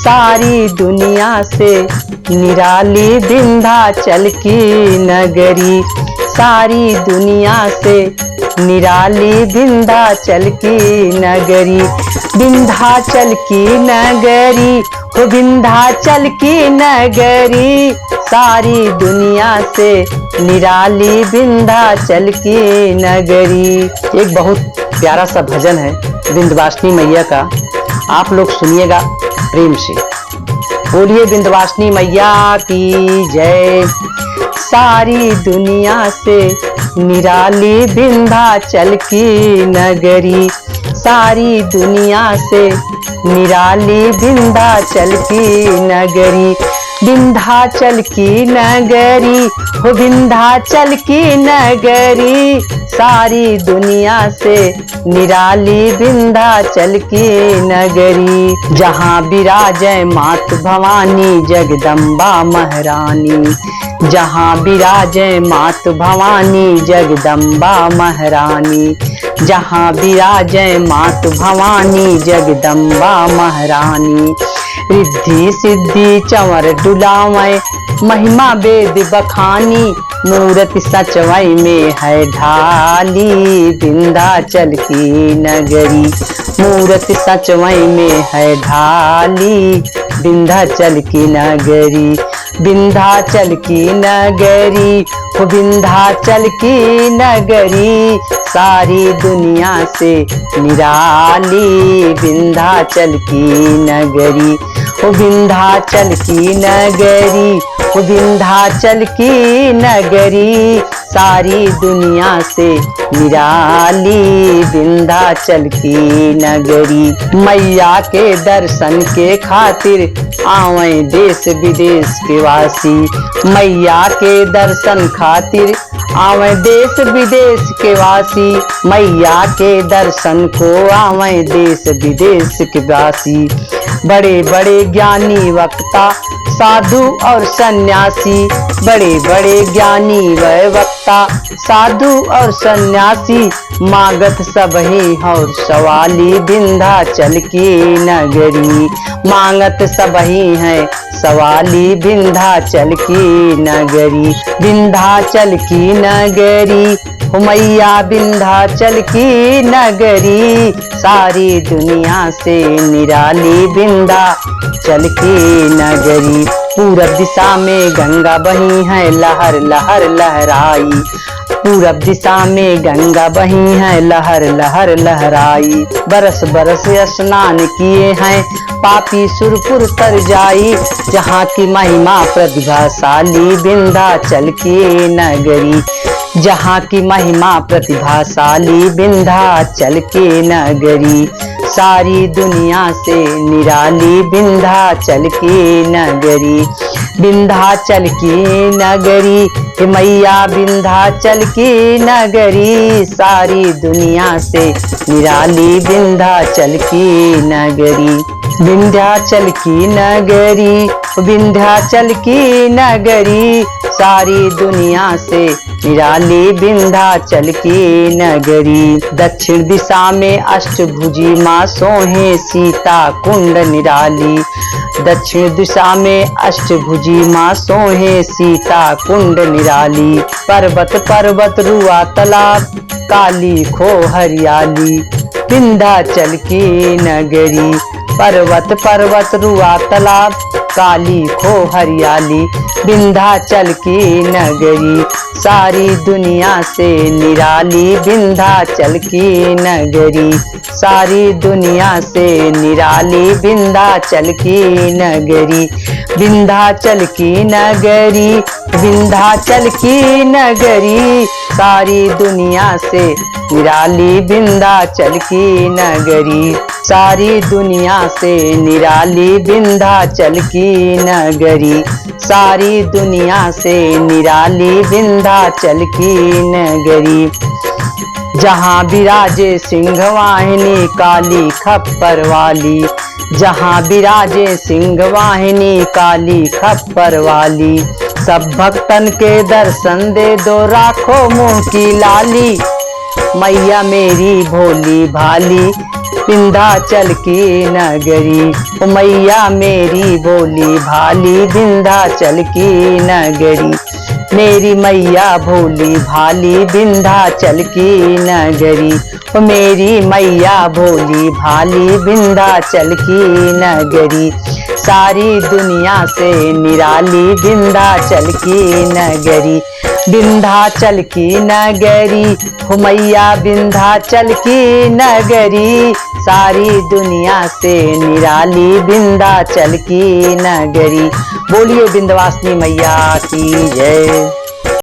सारी दुनिया से निराली विंध्याचल की नगरी। सारी दुनिया से निराली विंध्याचल की नगरी। विंध्याचल की नगरी हो विंध्याचल की नगरी। सारी दुनिया से निराली विंध्याचल की नगरी। एक बहुत प्यारा सा भजन है विंध्यवासिनी मैया का, आप लोग सुनिएगा प्रेम से। बोलिए विंध्यवासिनी मैया की जय। सारी दुनिया से निराली विंध्याचल की नगरी। सारी दुनिया से निराली विंध्याचल की नगरी। विंध्याचल की नगरी हो विंध्याचल की नगरी। सारी दुनिया से निराली विंध्याचल की नगरी। जहाँ विराजय मात भवानी जगदम्बा महारानी। जहाँ विराजय मात भवानी जगदम्बा महारानी। जहाँ विराजय मात भवानी जगदम्बा महारानी। रिद्धि सिद्धि चंवर डुलावै महिमा वेद बखानी। मूरत सचवै में है ढाली विंध्याचल की नगरी। मूरत सचवै में है ढाली विंध्याचल की नगरी। विंध्याचल की नगरी हो विंध्याचल की नगरी। सारी दुनिया से निराली विंध्याचल की नगरी। हो विंध्याचल की नगरी हो विंध्याचल की नगरी। सारी दुनिया से निराली विंध्याचल की नगरी। मैया के दर्शन के खातिर आवे देश विदेश के वासी। मैया के दर्शन खातिर आवे देश विदेश के वासी। मैया के दर्शन को आवे देश विदेश के वासी। बड़े बड़े ज्ञानी वक्ता साधु और सन्यासी। बड़े बड़े ज्ञानी व वक्ता साधु और सन्यासी। मागत सबही और सवाली विंध्याचल की नगरी। मांगत सबही है सवाली विंध्याचल की नगरी। विंध्याचल की नगरी हो मैया विंध्याचल की नगरी। सारी दुनिया से निराली विंध्याचल की नगरी। पूरब दिशा में गंगा बही है लहर लहर लहराई। पूरब दिशा में गंगा बही है लहर लहर लहराई। बरस बरस स्नान किए हैं पापी सुरपुर तर जाई। जहाँ की महिमा प्रतिभाशाली विंध्याचल की नगरी। जहाँ की महिमा प्रतिभाशाली विंध्याचल की नगरी। सारी दुनिया से निराली विंध्याचल की नगरी। विंध्याचल की नगरी मैया विंध्याचल की नगरी। सारी दुनिया से निराली विंध्याचल की नगरी। विंध्याचल की नगरी विंध्याचल की नगरी। सारी दुनिया से निराली विंध्याचल की नगरी। दक्षिण दिशा में अष्टभुजी माँ सोहे सीता कुंड निराली। दक्षिण दिशा में अष्टभुजी माँ सोहे सीता कुंड निराली। पर्वत पर्वत रुआ तालाब काली खो हरियाली विंध्याचल की नगरी। पर्वत पर्वत रुआ तालाब काली खो हरियाली विंध्याचल की नगरी। सारी दुनिया से निराली विंध्याचल की नगरी। सारी दुनिया से निराली विंध्याचल की नगरी। विंध्याचल की नगरी विंध्याचल की नगरी। सारी दुनिया से निराली विंध्याचल की नगरी। सारी दुनिया से निराली विंध्याचल की नगरी। सारी दुनिया से निराली विंध्याचल की नगरी। जहाँ विराजे सिंह वाहिनी काली खप्पर वाली। जहाँ विराजे सिंह वाहिनी काली खप्पर वाली। सब भक्तन के दर्शन दे दो राखो मुंह की लाली। मैया मेरी भोली भाली विंध्याचल की नगरी। ओ मैया मेरी भोली भाली विंध्याचल की नगरी। मेरी मैया भोली भाली विंध्याचल की नगरी। ओ मेरी मैया भोली भाली विंध्याचल की नगरी। सारी दुनिया से निराली विंध्याचल की नगरी। विंध्याचल की नगरी हो मैया विंध्याचल की नगरी। सारी दुनिया से निराली विंध्याचल की नगरी। बोलिए विंध्यवासिनी मैया की जय।